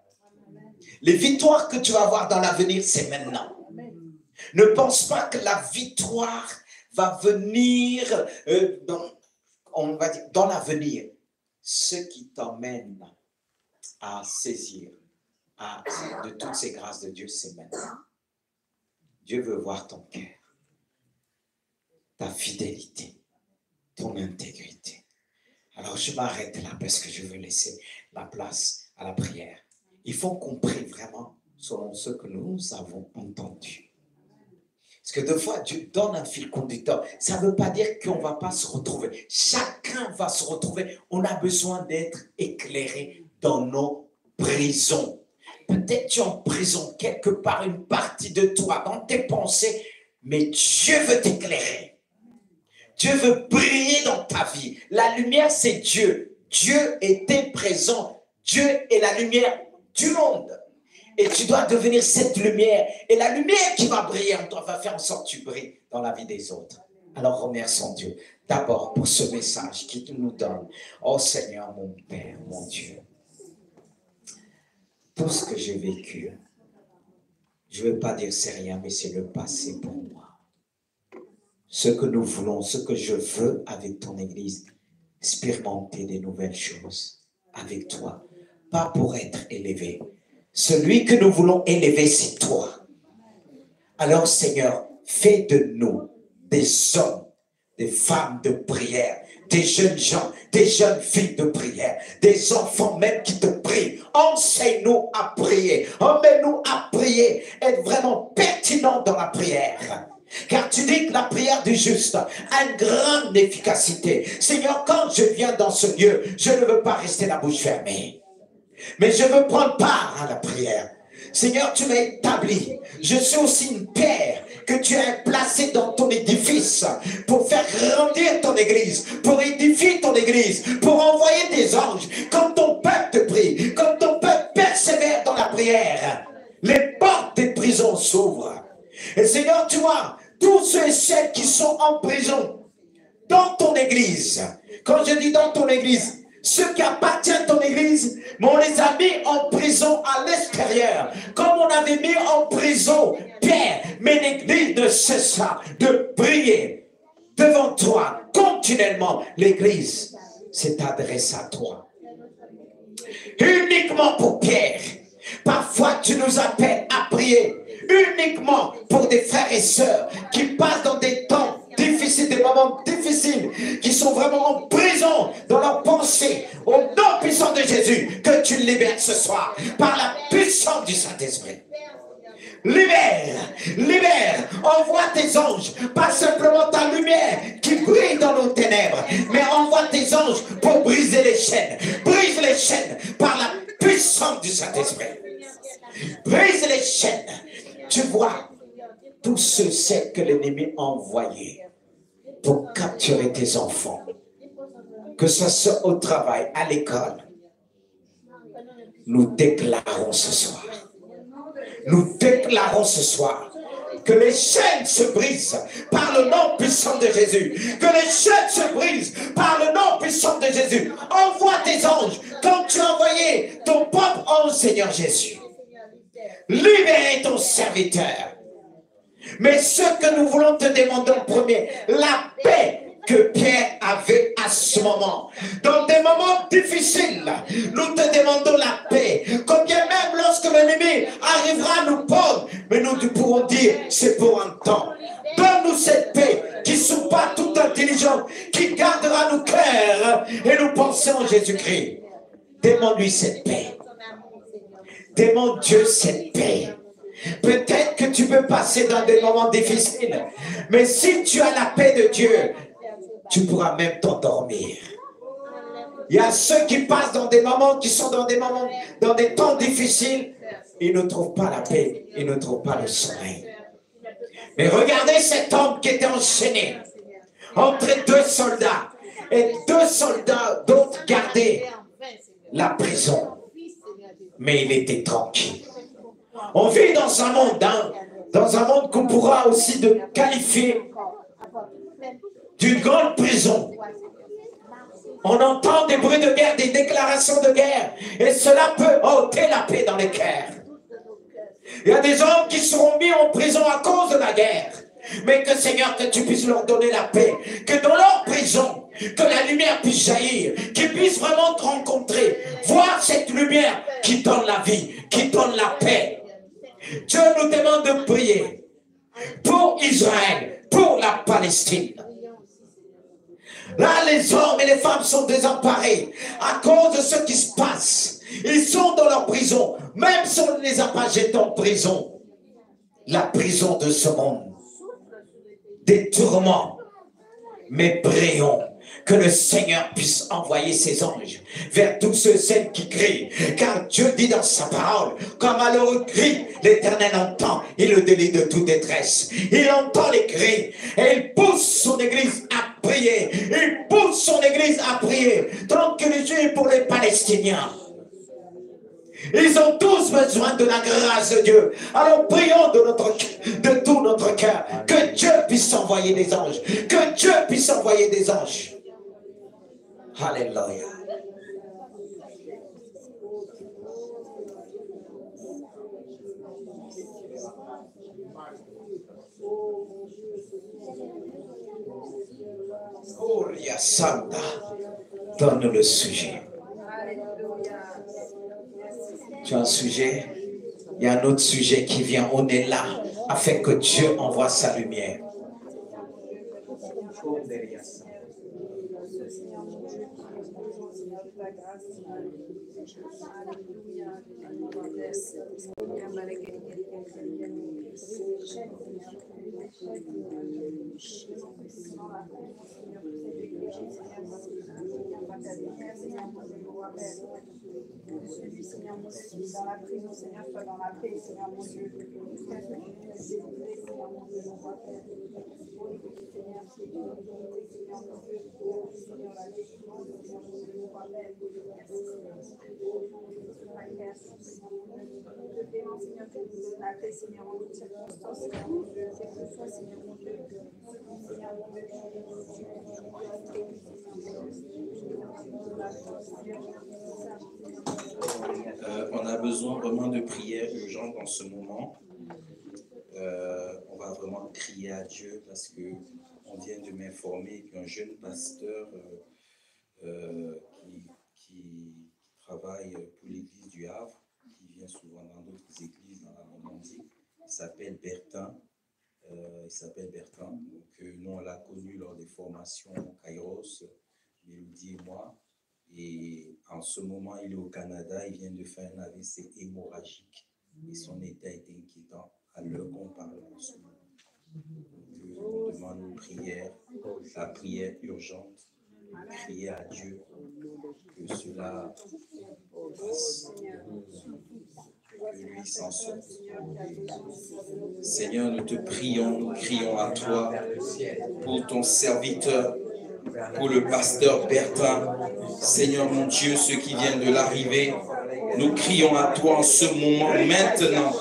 Les victoires que tu vas avoir dans l'avenir, c'est maintenant. Ne pense pas que la victoire va venir on va dire, dans l'avenir. Ce qui t'emmène à saisir de toutes ces grâces de Dieu, c'est maintenant. Je veux voir ton cœur, ta fidélité, ton intégrité. Alors je m'arrête là parce que je veux laisser la place à la prière. Il faut qu'on prie vraiment selon ce que nous avons entendu. Parce que deux fois, Dieu donne un fil conducteur. Ça ne veut pas dire qu'on ne va pas se retrouver. Chacun va se retrouver. On a besoin d'être éclairé dans nos prisons. Peut-être tu es en prison quelque part, une partie de toi, dans tes pensées, mais Dieu veut t'éclairer. Dieu veut briller dans ta vie. La lumière, c'est Dieu. Dieu était présent. Dieu est la lumière du monde. Et tu dois devenir cette lumière. Et la lumière qui va briller en toi va faire en sorte que tu brilles dans la vie des autres. Alors remercions Dieu d'abord pour ce message qu'il nous donne. Oh Seigneur, mon Père, mon Dieu. Tout ce que j'ai vécu, je ne veux pas dire c'est rien, mais c'est le passé pour moi. Ce que nous voulons, ce que je veux avec ton Église, expérimenter des nouvelles choses avec toi. Pas pour être élevé. Celui que nous voulons élever, c'est toi. Alors Seigneur, fais de nous des hommes, des femmes de prière, des jeunes gens, des jeunes filles de prière, des enfants même qui te prient. Enseigne-nous à prier. Emmène-nous à prier. Être vraiment pertinent dans la prière. Car tu dis que la prière du juste a une grande efficacité. Seigneur, quand je viens dans ce lieu, je ne veux pas rester la bouche fermée. Mais je veux prendre part à la prière. Seigneur, tu m'as établi. Je suis aussi une pierre que tu as placée dans ton édifice pour faire grandir ton église, pour édifier ton église, pour envoyer des anges. Comme ton peuple te prie, comme ton peuple persévère dans la prière, les portes des prisons s'ouvrent. Et Seigneur, tu vois, tous ceux et celles qui sont en prison dans ton église, quand je dis dans ton église, ceux qui appartiennent à ton église, mais on les a mis en prison à l'extérieur. Comme on avait mis en prison Pierre, mais l'église ne cessa de briller devant toi continuellement. L'église s'est adressée à toi. Uniquement pour Pierre. Parfois tu nous appelles à prier uniquement pour des frères et sœurs qui passent dans des temps difficiles, des moments difficiles, qui sont vraiment en prison dans leurs pensées. Au nom puissant de Jésus, que tu libères ce soir par la puissance du Saint-Esprit. Libère, libère, envoie tes anges, pas simplement ta lumière qui brille dans nos ténèbres, mais envoie tes anges pour briser les chaînes. Brise les chaînes par la puissance du Saint-Esprit. Brise les chaînes. Tu vois, tous ceux que l'ennemi a envoyés pour capturer tes enfants, que ce soit au travail, à l'école, nous déclarons ce soir. Nous déclarons ce soir que les chaînes se brisent par le nom puissant de Jésus. Que les chaînes se brisent par le nom puissant de Jésus. Envoie tes anges comme tu as envoyé ton propre ange, Seigneur Jésus. Libérez ton serviteur. Mais ce que nous voulons te demander en premier, la paix que Pierre avait à ce moment. Dans des moments difficiles, nous te demandons la paix. Combien même lorsque l'ennemi arrivera à nous prendre, mais nous pourrons dire, c'est pour un temps. Donne-nous cette paix qui sous pas toute intelligence, qui gardera nos cœurs et nous pensons en Jésus-Christ. Demande-lui cette paix. Demande Dieu cette paix. Peut-être que tu peux passer dans des moments difficiles, mais si tu as la paix de Dieu, tu pourras même t'endormir. Il y a ceux qui passent dans des moments, qui sont dans des moments, dans des temps difficiles, ils ne trouvent pas la paix, ils ne trouvent pas le sommeil. Mais regardez cet homme qui était enchaîné entre deux soldats, et deux soldats d'autres gardaient la prison. Mais il était tranquille. On vit dans un monde, dans un monde qu'on pourra aussi qualifier d'une grande prison. On entend des bruits de guerre, des déclarations de guerre, et cela peut ôter la paix dans les cœurs. Il y a des hommes qui seront mis en prison à cause de la guerre. Mais que Seigneur, que tu puisses leur donner la paix, que dans leur prison, que la lumière puisse jaillir, qu'ils puissent vraiment te rencontrer, voir cette lumière qui donne la vie, qui donne la paix. Dieu nous demande de prier. Palestine. Là, les hommes et les femmes sont désemparés à cause de ce qui se passe. Ils sont dans leur prison. Même si on ne les a pas jetés en prison, la prison de ce monde, des tourments. Mais prions que le Seigneur puisse envoyer ses anges vers tous ceux et celles qui crient. Car Dieu dit dans sa parole, quand malheureux crie, l'Éternel entend et le délit de toute détresse. Il entend les cris et il pousse son Église à prier. Il pousse son Église à prier. Tranquillisez pour les Palestiniens. Ils ont tous besoin de la grâce de Dieu. Alors prions de tout notre cœur. Que Dieu puisse envoyer des anges. Que Dieu puisse envoyer des anges. Alléluia. Gloria Santa. Donne le sujet. Tu as un sujet, il y a un autre sujet qui vient. On est là afin que Dieu envoie sa lumière. Celui, Seigneur mon Dieu, qui est dans la prison, Seigneur, soit dans la paix, Seigneur mon Dieu. Seigneur mon Dieu, on voit faire. Seigneur, c'est Seigneur mon Dieu, Seigneur, la délivrance, Seigneur mon Dieu, on voit faire. Je demande, Seigneur, que nous donne la paix, Seigneur, en toutes circonstances, Seigneur mon Dieu, quel que soit, Seigneur mon Dieu, Seigneur mon Dieu, on a besoin vraiment de prières urgentes en ce moment. On va vraiment crier à Dieu parce que on vient de m'informer qu'un jeune pasteur qui travaille pour l'église du Havre, qui vient souvent dans d'autres églises dans la Normandie, il s'appelle Bertin. Donc, nous, on l'a connu lors des formations Kairos, Mélodie et moi. Et en ce moment, il est au Canada, il vient de faire un AVC hémorragique. Et son état est inquiétant à l'heure qu'on parle en ce moment. Donc, on demande une prière, la prière urgente, crier à Dieu que cela passe, que lui s'en sorte. Seigneur, nous te prions, nous crions à toi pour ton serviteur, pour le pasteur Bertin. Seigneur mon Dieu, ceux qui viennent de l'arrivée, nous crions à toi en ce moment maintenant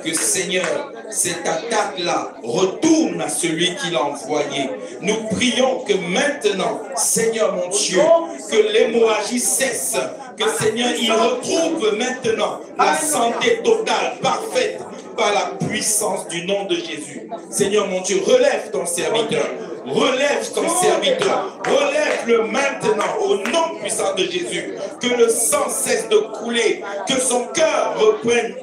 que Seigneur, cette attaque-là retourne à celui qui l'a envoyé. Nous prions que maintenant, Seigneur mon Dieu, que l'hémorragie cesse, que Seigneur, il retrouve maintenant la santé totale, parfaite, par la puissance du nom de Jésus. Seigneur mon Dieu, relève ton serviteur. Relève ton serviteur, relève-le maintenant au nom puissant de Jésus, que le sang cesse de couler, que son cœur reprenne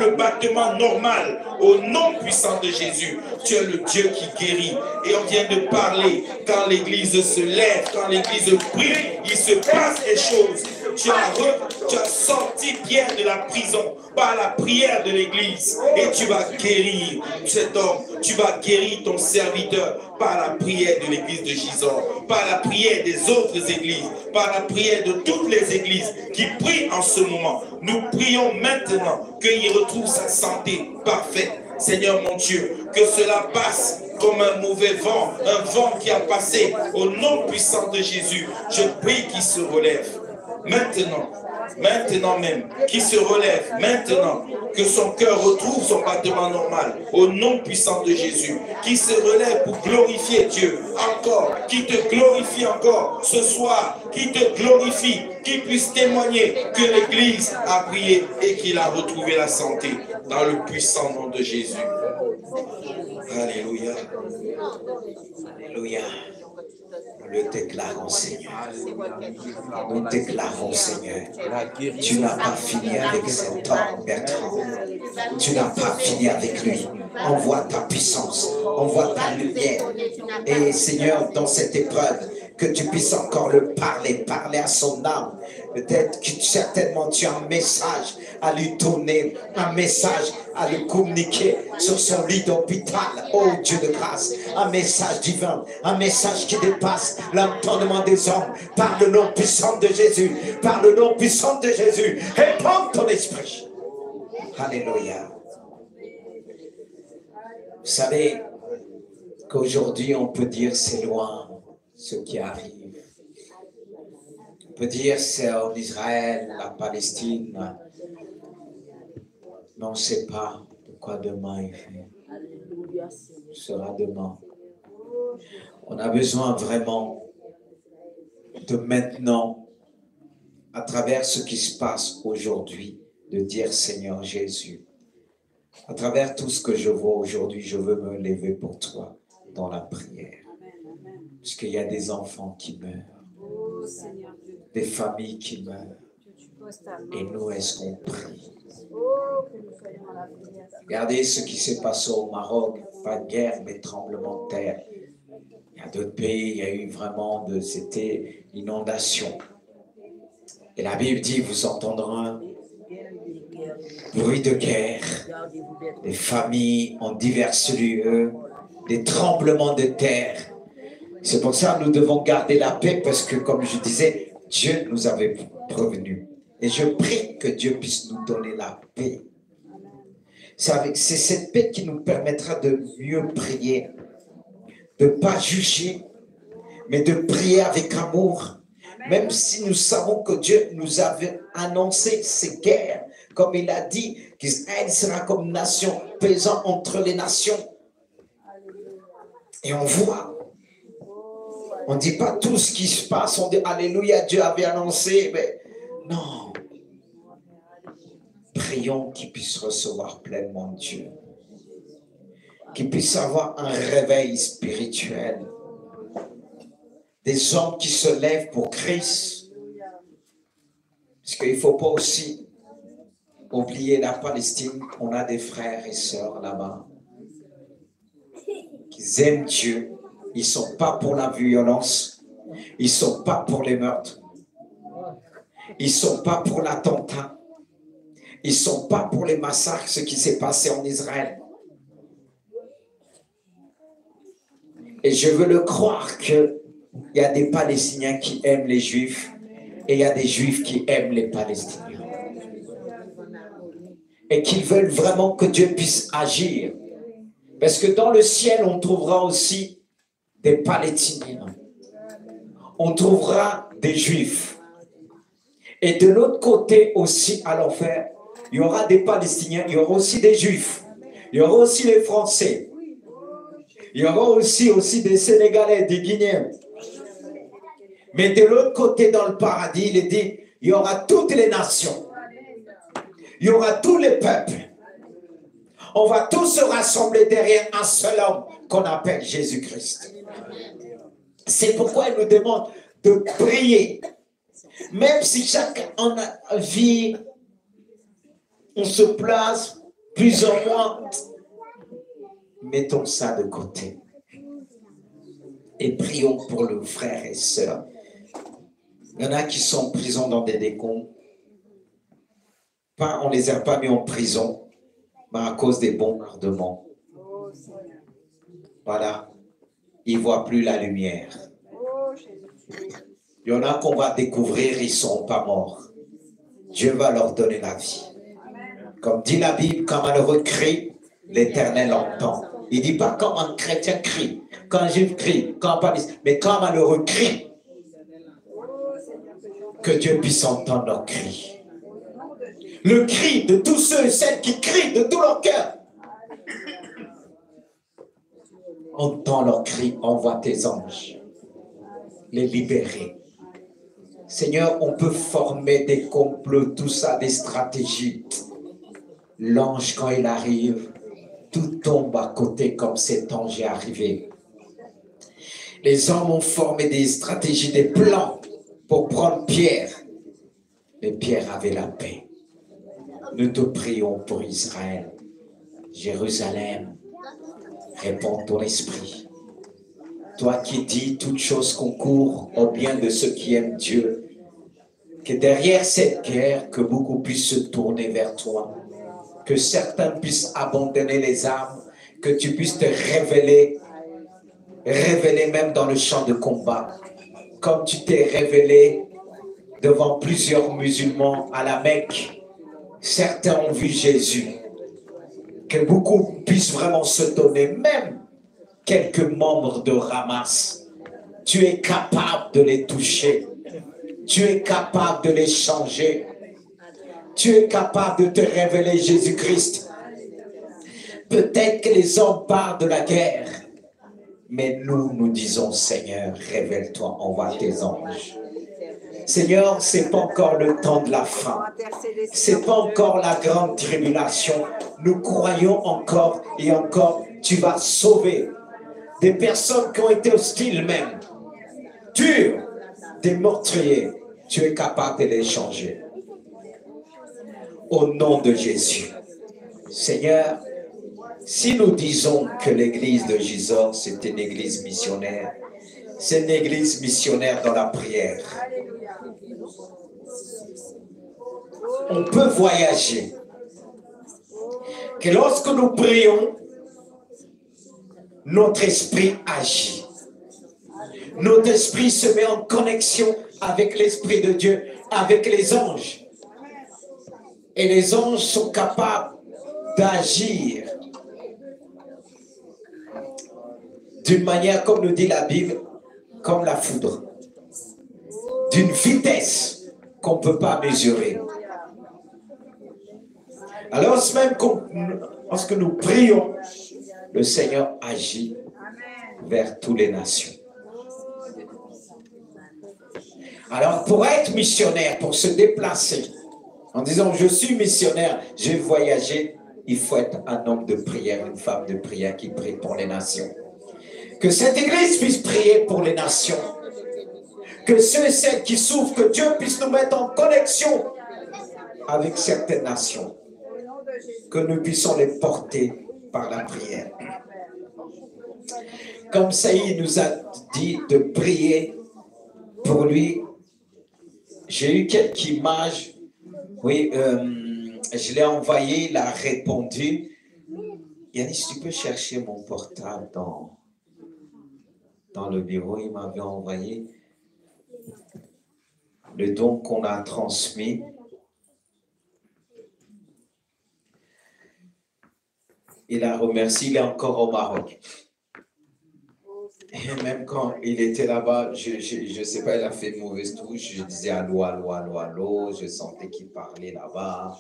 le battement normal au nom puissant de Jésus. Tu es le Dieu qui guérit et on vient de parler, quand l'église se lève, quand l'église prie, il se passe des choses. Tu as sorti Pierre de la prison par la prière de l'église et tu vas guérir cet homme, tu vas guérir ton serviteur par la prière de l'église de Gisors, par la prière des autres églises, par la prière de toutes les églises qui prient en ce moment. Nous prions maintenant qu'il retrouve sa santé parfaite. Seigneur mon Dieu, que cela passe comme un mauvais vent, un vent qui a passé au nom puissant de Jésus. Je prie qu'il se relève. Maintenant même, qui se relève, maintenant, que son cœur retrouve son battement normal, au nom puissant de Jésus, qui se relève pour glorifier Dieu, encore, qui te glorifie encore ce soir, qui te glorifie, qui puisse témoigner que l'Église a prié et qu'il a retrouvé la santé, dans le puissant nom de Jésus. Alléluia. Alléluia. Nous le déclarons, Seigneur. Nous déclarons, Seigneur. Tu n'as pas fini avec cet homme, Bertrand. Tu n'as pas fini avec lui. Envoie ta puissance, envoie ta lumière. Et Seigneur, dans cette épreuve, que tu puisses encore le parler à son âme. Peut-être que certainement tu as un message à lui donner, un message à lui communiquer sur son lit d'hôpital. Oh Dieu de grâce, un message divin, un message qui dépasse l'entendement des hommes. Par le nom puissant de Jésus, par le nom puissant de Jésus, répands ton esprit. Alléluia. Vous savez qu'aujourd'hui on peut dire c'est loin ce qui arrive. On peut dire c'est en Israël, la Palestine, mais on ne sait pas de quoi demain il fait. Ce sera demain. On a besoin vraiment de maintenant, à travers ce qui se passe aujourd'hui, de dire Seigneur Jésus, à travers tout ce que je vois aujourd'hui, je veux me lever pour toi dans la prière. Parce qu'il y a des enfants qui meurent, des familles qui meurent. Et nous, est-ce qu'on prie? Regardez ce qui s'est passé au Maroc, pas de guerre, mais tremblement de terre. Il y a d'autres pays, il y a eu vraiment c'était inondation. Et la Bible dit, vous entendrez un bruit de guerre, des familles en divers lieux, des tremblements de terre. C'est pour ça que nous devons garder la paix parce que, comme je disais, Dieu nous avait prévenus. Et je prie que Dieu puisse nous donner la paix. C'est cette paix qui nous permettra de mieux prier, de ne pas juger, mais de prier avec amour. Même si nous savons que Dieu nous avait annoncé ces guerres, comme il a dit qu'Israël sera comme nation pesant entre les nations. Et on voit. On ne dit pas tout ce qui se passe, on dit Alléluia, Dieu avait annoncé, mais non. Prions qu'il puisse recevoir pleinement Dieu. Qu'il puisse avoir un réveil spirituel. Des hommes qui se lèvent pour Christ. Parce qu'il ne faut pas aussi oublier la Palestine. On a des frères et sœurs là-bas qui aiment Dieu. Ils ne sont pas pour la violence. Ils ne sont pas pour les meurtres. Ils ne sont pas pour l'attentat. Ils ne sont pas pour les massacres, ce qui s'est passé en Israël. Et je veux le croire qu'il y a des Palestiniens qui aiment les Juifs et il y a des Juifs qui aiment les Palestiniens. Et qu'ils veulent vraiment que Dieu puisse agir. Parce que dans le ciel, on trouvera aussi des Palestiniens. On trouvera des Juifs. Et de l'autre côté aussi, à l'enfer, il y aura des Palestiniens, il y aura aussi des Juifs. Il y aura aussi les Français. Il y aura aussi des Sénégalais, des Guinéens. Mais de l'autre côté, dans le paradis, il est dit, il y aura toutes les nations. Il y aura tous les peuples. On va tous se rassembler derrière un seul homme qu'on appelle Jésus-Christ. C'est pourquoi il nous demande de prier. Même si chacun en a vie, on se place plus ou moins, mettons ça de côté. Et prions pour nos frères et sœurs. Il y en a qui sont en prison dans des décombres. Pas, on ne les a pas mis en prison, mais à cause des bombardements. Voilà. Ils ne voient plus la lumière. Il y en a qu'on va découvrir, ils ne sont pas morts. Dieu va leur donner la vie. Comme dit la Bible, quand un malheureux crie, l'Éternel entend. Il ne dit pas quand un chrétien crie, quand un juif crie, quand un palestinien, mais quand un malheureux crie, que Dieu puisse entendre leur cri. Le cri de tous ceux et celles qui crient de tout leur cœur. Entends leur cri, envoie tes anges, les libérer. Seigneur, on peut former des complots, tout ça, des stratégies. L'ange, quand il arrive, tout tombe à côté comme cet ange est arrivé. Les hommes ont formé des stratégies, des plans pour prendre Pierre. Mais Pierre avait la paix. Nous te prions pour Israël, Jérusalem. Réponds ton esprit. Toi qui dis toutes choses concourent au bien de ceux qui aiment Dieu. Que derrière cette guerre, que beaucoup puissent se tourner vers toi. Que certains puissent abandonner les armes. Que tu puisses te révéler même dans le champ de combat. Comme tu t'es révélé devant plusieurs musulmans à la Mecque. Certains ont vu Jésus. Que beaucoup puissent vraiment se donner, même quelques membres de Hamas. Tu es capable de les toucher. Tu es capable de les changer. Tu es capable de te révéler Jésus-Christ. Peut-être que les hommes parlent de la guerre, mais nous disons, Seigneur, révèle-toi, envoie tes anges. Seigneur, c'est pas encore le temps de la fin. C'est pas encore la grande tribulation. Nous croyons encore et encore, tu vas sauver des personnes qui ont été hostiles même, dures, des meurtriers. Tu es capable de les changer. Au nom de Jésus. Seigneur, si nous disons que l'église de Gisors, c'est une église missionnaire, c'est une église missionnaire dans la prière. On peut voyager. Que lorsque nous prions, notre esprit agit. Notre esprit se met en connexion avec l'Esprit de Dieu, avec les anges. Et les anges sont capables d'agir d'une manière, comme nous dit la Bible, comme la foudre. D'une vitesse qu'on ne peut pas mesurer. Alors, même lorsque nous prions, le Seigneur agit vers toutes les nations. Alors, pour être missionnaire, pour se déplacer, en disant, je suis missionnaire, je vais voyager, il faut être un homme de prière, une femme de prière qui prie pour les nations. Que cette église puisse prier pour les nations. Que ceux et celles qui souffrent, que Dieu puisse nous mettre en connexion avec certaines nations. Que nous puissions les porter par la prière. Comme Saïd nous a dit de prier pour lui, j'ai eu quelques images. Oui, je l'ai envoyé, il a répondu. Yannis, tu peux chercher mon portable dans le bureau. Il m'avait envoyé le don qu'on a transmis. Il a remercié, il est encore au Maroc. Et même quand il était là-bas, je ne sais pas, il a fait une mauvaise touche. Je disais allô, allô, allô, allô. Je sentais qu'il parlait là-bas,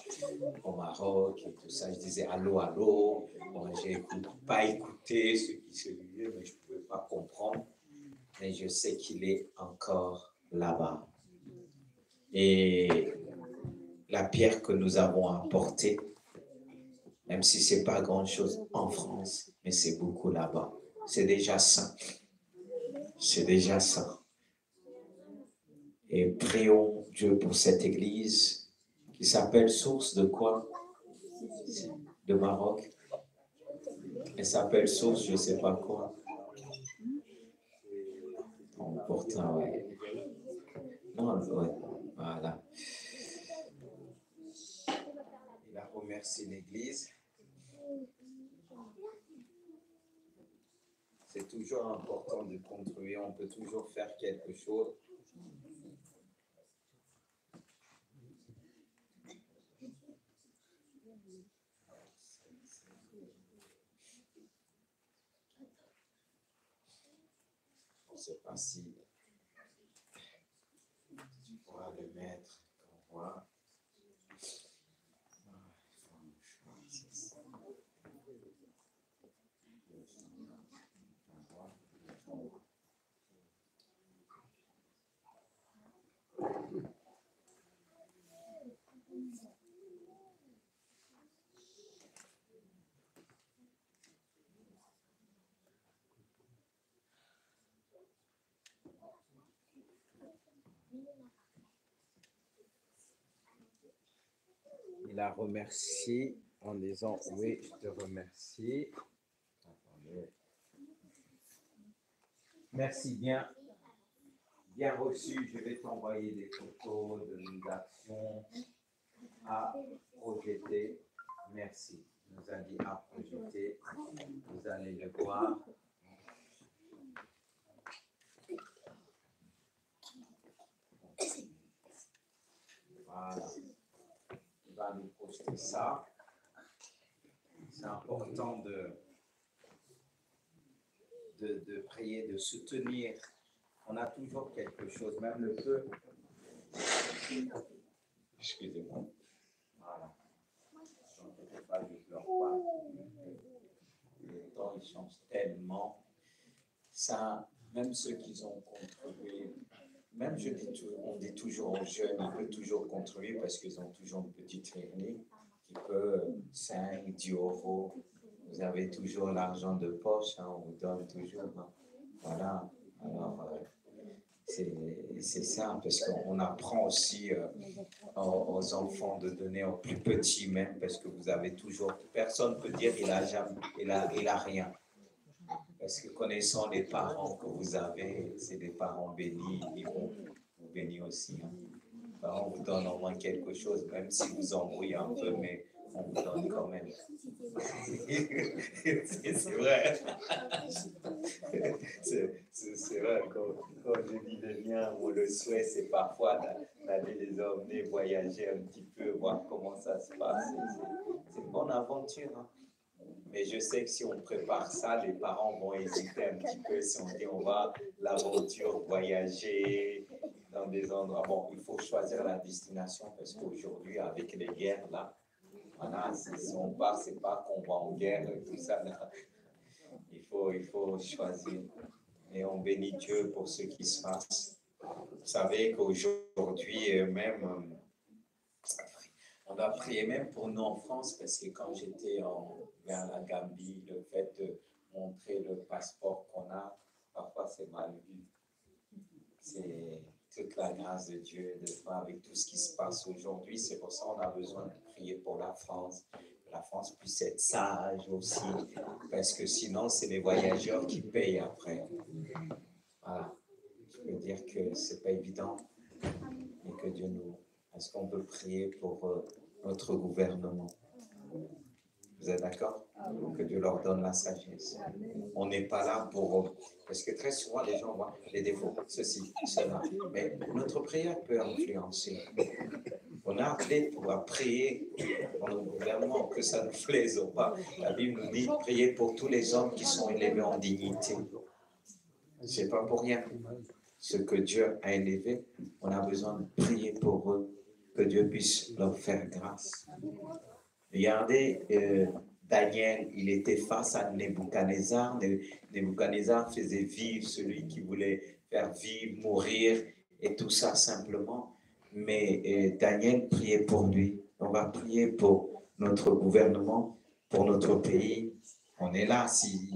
au Maroc et tout ça. Je disais allô, allô. Bon, je n'ai pas écouté ce qui se disait, mais je ne pouvais pas comprendre. Mais je sais qu'il est encore là-bas. Et la pierre que nous avons apportée, même si ce n'est pas grand-chose en France, mais c'est beaucoup là-bas. C'est déjà ça. C'est déjà ça. Et prions Dieu pour cette église qui s'appelle Source de quoi? De Maroc. Elle s'appelle Source, je ne sais pas quoi. Bon, pourtant, ouais. Non, ouais. Voilà. Il a remercié l'église. C'est toujours important de contribuer, on peut toujours faire quelque chose. Je ne sais pas si tu pourras le mettre comme moi. il la remercie en disant « Oui, je te remercie. » Attendez. Merci bien. Bien reçu. Je vais t'envoyer des photos de nos actions à projeter. Merci. Il nous a dit à projeter. Vous allez le voir. Voilà. Il va nous poster ça. C'est important de prier, de soutenir. On a toujours quelque chose, même le feu. Excusez-moi. Voilà. Donc, je ne sais pas, je pleure pas. Le temps, il change tellement. Ça, même ceux qui ont contribué, même on dit toujours aux jeunes, ils peuvent toujours contribuer parce qu'ils ont toujours une petite revenu qui peut 5, 10 euros. Vous avez toujours l'argent de poche, hein, on vous donne toujours. Hein. Voilà. Alors, c'est ça, parce qu'on apprend aussi aux enfants de donner aux plus petits même, parce que vous avez toujours, personne ne peut dire il a rien. Parce que connaissant les parents que vous avez, c'est des parents bénis, ils vont vous bénir aussi. Hein. Alors, on vous donne au moins quelque chose, même si vous embrouillez un peu, mais on vous donne quand même. C'est vrai. C'est vrai, quand je dis le mien, moi, le souhait, c'est parfois d'aller les emmener voyager un petit peu, voir comment ça se passe. C'est une bonne aventure. Hein. Mais je sais que si on prépare ça, les parents vont hésiter un petit peu si on dit on va l'aventure, voyager dans des endroits. Bon, il faut choisir la destination parce qu'aujourd'hui, avec les guerres, là, voilà, si on part, c'est pas qu'on va en guerre, tout ça. Là. Il faut choisir. Et on bénit Dieu pour ce qui se passe. Vous savez qu'aujourd'hui, même, on a prié même pour nous en France, parce que quand j'étais vers la Gambie, le fait de montrer le passeport qu'on a, parfois c'est mal vu. C'est toute la grâce de Dieu, avec tout ce qui se passe aujourd'hui. C'est pour ça qu'on a besoin de prier pour la France. Que la France puisse être sage aussi, parce que sinon, c'est les voyageurs qui payent après. Voilà. Je peux dire que ce n'est pas évident, mais que Dieu nous... Est-ce qu'on peut prier pour notre gouvernement? Vous êtes d'accord? Que Dieu leur donne la sagesse. On n'est pas là pour... Parce que très souvent, les gens voient les défauts, ceci, cela. Mais notre prière peut influencer. On a appelé pour prier pour le gouvernement, que ça nous plaise ou pas. La Bible nous dit prier pour tous les hommes qui sont élevés en dignité. Ce n'est pas pour rien. Ce que Dieu a élevé, on a besoin de prier pour eux, que Dieu puisse leur faire grâce. Regardez, Daniel, il était face à Nebuchadnezzar. Nebuchadnezzar faisait vivre celui qui voulait faire vivre, mourir, et tout ça simplement. Mais Daniel priait pour lui. On va prier pour notre gouvernement, pour notre pays. On est là, si